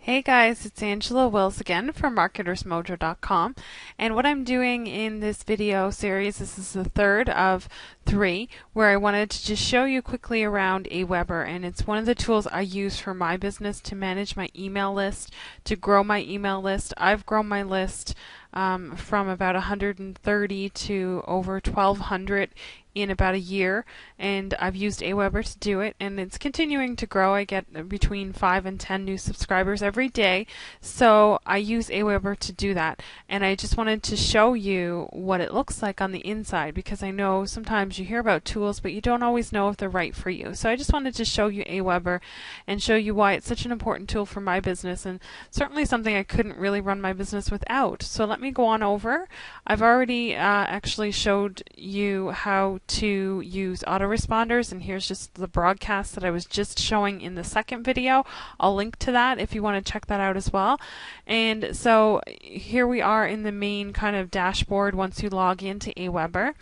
Hey guys, it's Angela Wills again from MarketersMojo.com, and what I'm doing in this video series, this is the third of three, where I wanted to just show you quickly around Aweber, and it's one of the tools I use for my business to manage my email list, to grow my email list. I've grown my list from about 130 to over 1,200 in about a year, and I've used Aweber to do it, and it's continuing to grow. I get between 5 and 10 new subscribers every day, so I use Aweber to do that. And I just wanted to show you what it looks like on the inside, because I know sometimes you hear about tools but you don't always know if they're right for you. So I just wanted to show you Aweber and show you why it's such an important tool for my business, and certainly something I couldn't really run my business without. So let me go on over. I've already actually showed you how to use autoresponders, and here's just the broadcast that I was just showing in the second video. I'll link to that if you want to check that out as well. And so here we are in the main kind of dashboard once you log into Aweber.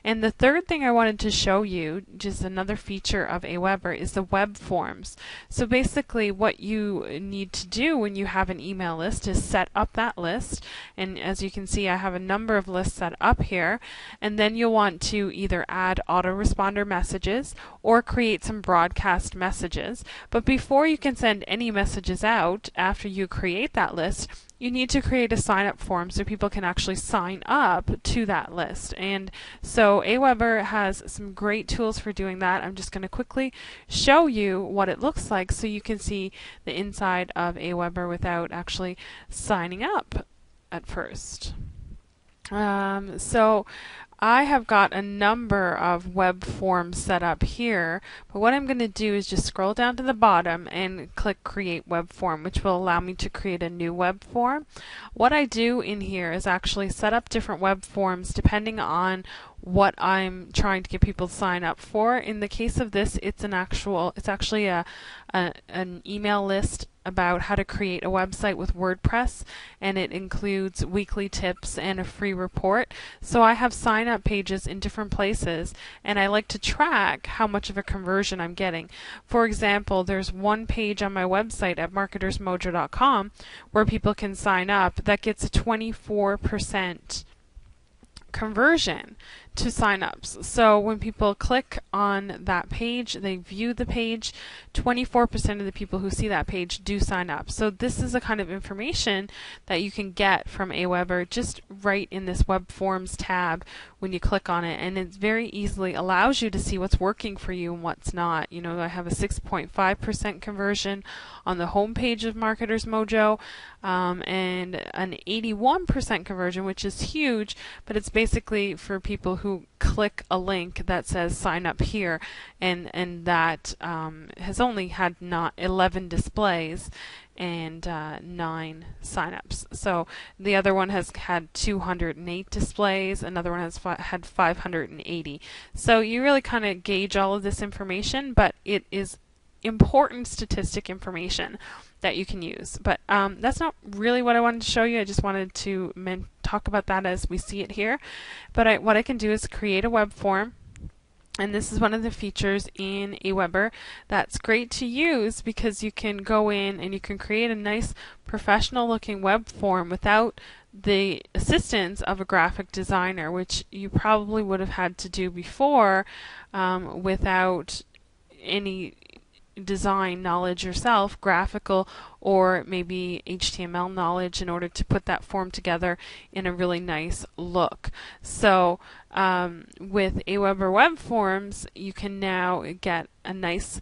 And the third thing I wanted to show you, just another feature of Aweber, is the web forms. So basically what you need to do when you have an email list is set up that list, and as you can see I have a number of lists set up here, and then you'll want to either add autoresponder messages or create some broadcast messages. But before you can send any messages out after you create that list, you need to create a sign up form so people can actually sign up to that list. And so Aweber has some great tools for doing that. I'm just going to quickly show you what it looks like so you can see the inside of Aweber without actually signing up at first. So I have got a number of web forms set up here, but what I'm going to do is just scroll down to the bottom and click Create Web Form, which will allow me to create a new web form. What I do in here is actually set up different web forms depending on what I'm trying to get people to sign up for. In the case of this, it's actually an email list about how to create a website with WordPress, and it includes weekly tips and a free report. So I have sign up pages in different places, and I like to track how much of a conversion I'm getting. For example, there's one page on my website at MarketersMojo.com where people can sign up that gets a 24% conversion to signups. So when people click on that page, they view the page, 24% of the people who see that page do sign up. So this is the kind of information that you can get from Aweber just right in this Web Forms tab when you click on it, and it very easily allows you to see what's working for you and what's not. You know, I have a 6.5% conversion on the home page of Marketers Mojo, and an 81% conversion, which is huge, but it's basically for people who click a link that says sign up here, and that has only had 11 displays and 9 signups. So the other one has had 208 displays, another one has had 580. So you really kind of gauge all of this information, but it is important statistic information that you can use. But that's not really what I wanted to show you. I just wanted to talk about that as we see it here. But what I can do is create a web form. And this is one of the features in Aweber that's great to use, because you can go in and you can create a nice professional looking web form without the assistance of a graphic designer, which you probably would have had to do before without any design knowledge yourself, graphical or maybe HTML knowledge, in order to put that form together in a really nice look. So with Aweber Web Forms, you can now get a nice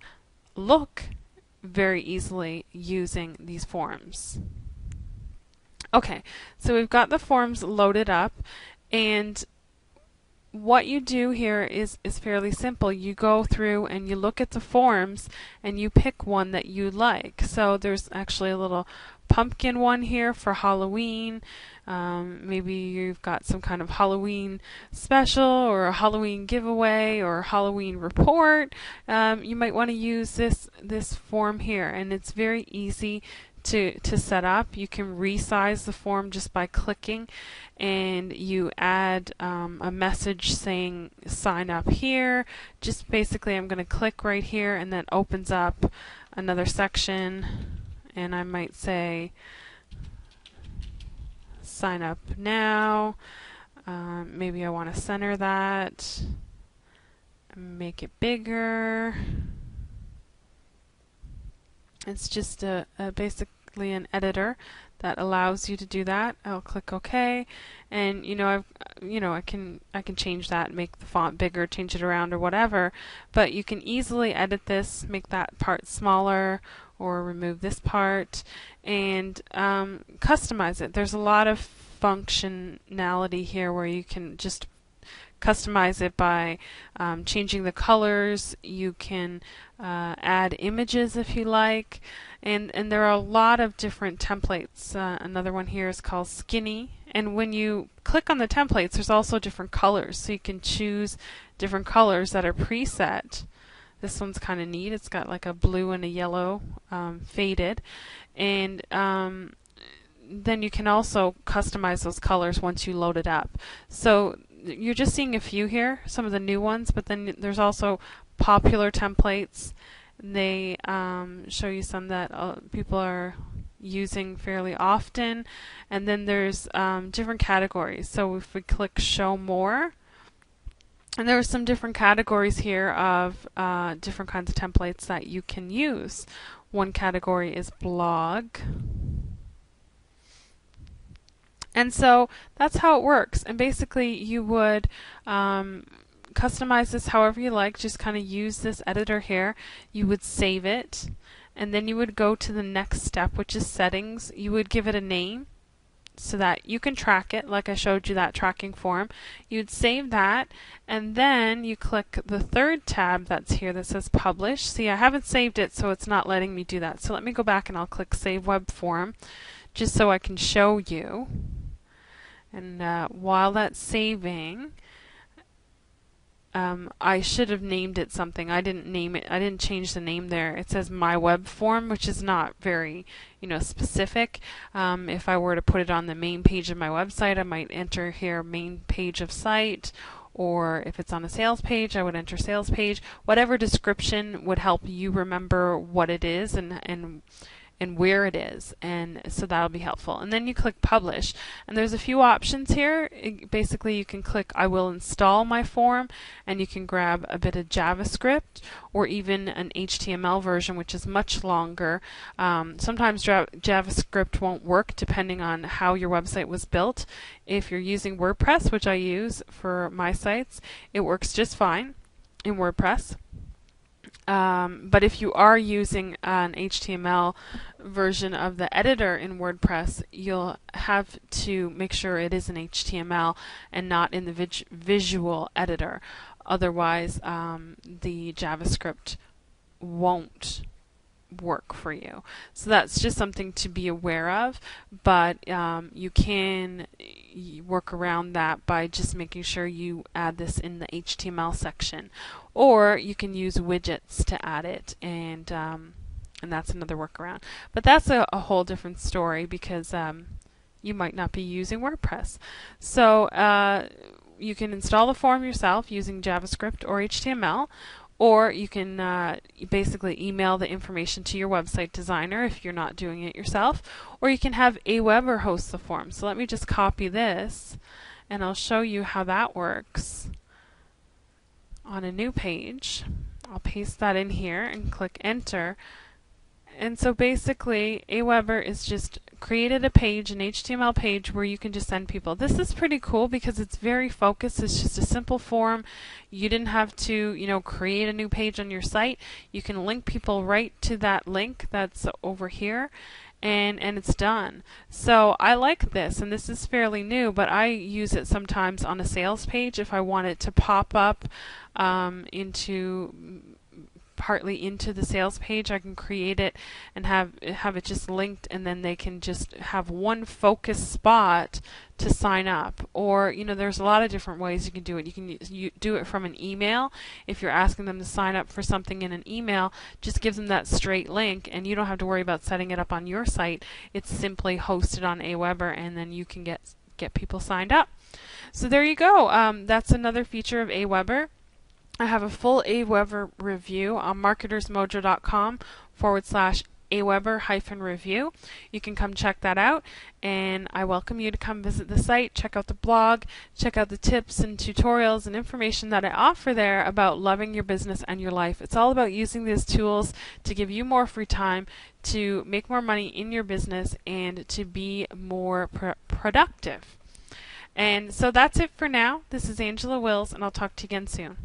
look very easily using these forms. Okay, so we've got the forms loaded up, and what you do here is fairly simple. You go through and you look at the forms and you pick one that you like. So there's actually a little pumpkin one here for Halloween. Maybe you've got some kind of Halloween special or a Halloween giveaway or a Halloween report. You might want to use this form here, and it's very easy to set up. You can resize the form just by clicking, and you add a message saying sign up here. Just basically I'm going to click right here, and that opens up another section, and I might say sign up now. Maybe I want to center that, make it bigger. It's just basically an editor that allows you to do that. I'll click OK, and I can change that, make the font bigger, change it around or whatever. But you can easily edit this, make that part smaller, or remove this part, and customize it. There's a lot of functionality here where you can just customize it by changing the colors. You can add images if you like, and there are a lot of different templates. Another one here is called Skinny, and when you click on the templates, there's also different colors, so you can choose different colors that are preset. This one's kind of neat. It's got like a blue and a yellow faded, and then you can also customize those colors once you load it up. So you're just seeing a few here, some of the new ones, but then there's also popular templates. They show you some that people are using fairly often, and then there's different categories. So if we click show more, and there are some different categories here of different kinds of templates that you can use. One category is blog. And so that's how it works. And basically you would customize this however you like. Just kind of use this editor here. You would save it, and then you would go to the next step, which is settings. You would give it a name so that you can track it, like I showed you that tracking form. You'd save that, and then you click the third tab that's here that says publish. See, I haven't saved it, so it's not letting me do that. So let me go back and I'll click save web form just so I can show you. And while that's saving, I should have named it something. I didn't name it. I didn't change the name there. It says my web form, which is not very, specific. If I were to put it on the main page of my website, I might enter here main page of site, or if it's on a sales page, I would enter sales page. Whatever description would help you remember what it is and where it is, and so that'll be helpful. And then you click publish, and there's a few options here. Basically you can click I will install my form, and you can grab a bit of JavaScript or even an HTML version, which is much longer. Sometimes JavaScript won't work depending on how your website was built. If you're using WordPress, which I use for my sites, it works just fine in WordPress. But if you are using an HTML version of the editor in WordPress, you'll have to make sure it is an HTML and not in the visual editor. Otherwise, the JavaScript won't work for you. So that's just something to be aware of, but you can work around that by just making sure you add this in the HTML section, or you can use widgets to add it, and that's another workaround. But that's a whole different story, because you might not be using WordPress. So you can install the form yourself using JavaScript or HTML, or you can basically email the information to your website designer if you're not doing it yourself, or you can have Aweber host the form. So let me just copy this, and I'll show you how that works on a new page. I'll paste that in here and click enter. And so basically Aweber is just created a page, an HTML page, where you can just send people. This is pretty cool because it's very focused. It's just a simple form. You didn't have to, create a new page on your site. You can link people right to that link that's over here, and it's done. So I like this, and this is fairly new, but I use it sometimes on a sales page if I want it to pop up partly into the sales page. I can create it and have it just linked, and then they can just have one focus spot to sign up. Or there's a lot of different ways you can do it. You can do it from an email. If you're asking them to sign up for something in an email, just give them that straight link, and you don't have to worry about setting it up on your site. It's simply hosted on Aweber, and then you can get people signed up. So there you go. That's another feature of Aweber. I have a full Aweber review on marketersmojo.com/Aweber. Aweber-review. You can come check that out, and I welcome you to come visit the site, check out the blog, check out the tips and tutorials and information that I offer there about loving your business and your life. It's all about using these tools to give you more free time, to make more money in your business, and to be more productive. And so that's it for now. This is Angela Wills, and I'll talk to you again soon.